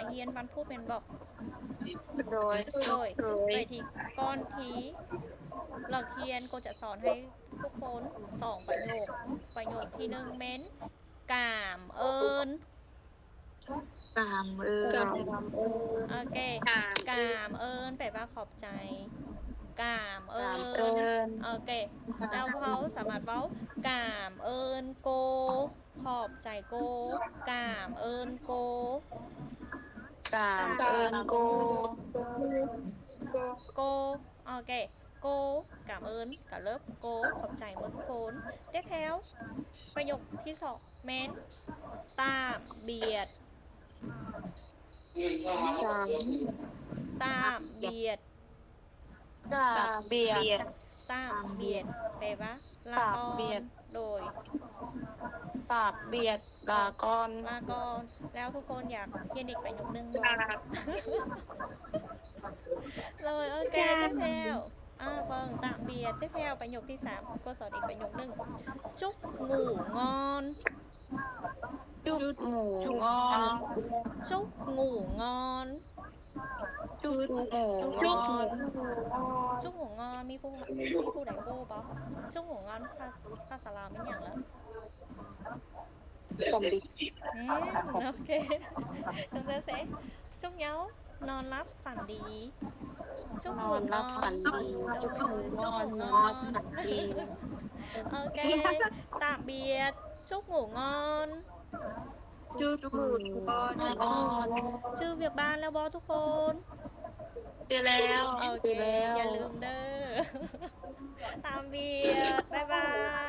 เฮียนวันพูดเป็นบอกโดยโดยไปที่ก้อนทีเลิกเฮียนก็จะสอนให้ทุกคนประโยคที่หนึ่งเม้นกามเอิญกามกรรมโอเคกามเอิญแปลว่าขอบใจกามเอิญโอเคแล้วเขาสามารถเว้ากามเอิญโกขอบใจโกกามเอิญโกกามเอิญโกโกโอเคโกกามเอิญกับเลิฟโกขอบใจหมดทุกคนเต้แถวประโยคที่สองเม้นตามเบียดสาม ตามเบียด กามเบียด ตามเบียดแปลว่าลา ตาก ก เบี อย ด นโดย ปากเบียดลากอน ลากอนแล้วทุกคนอยากเรียนอีกประโยคนึงบ่เลยโอเคtiếp theo vâng tạm biệt tiếp theo ประโยคที่3côสอนอีกประโยคนึงchúc ngủ ngon จุบหมูงอน chúc ngủ ngon จุบหมูง จุ๊ อบ น chúc ngủ ngon มีผู้ใดโบ้ปะ chúc ngủ ngon ภาษาลาวเป็นอย่างแล้ว ผมดี nè ok chúng ta sẽ chúc nhau non lắp phản đi chúc นอ ngủ นรับฝัน ngon ดีจุบหมูงอนน ngủ อนฝัน ngon ดี ok tạm biệt chúc ngủ ngon จุบหมูงอน ชื่อเวียกบ้านแล้วบอทุกคน เจอแล้ว โอเคอย่าลืมเด้อ ตามเบียดบ๊ายบาย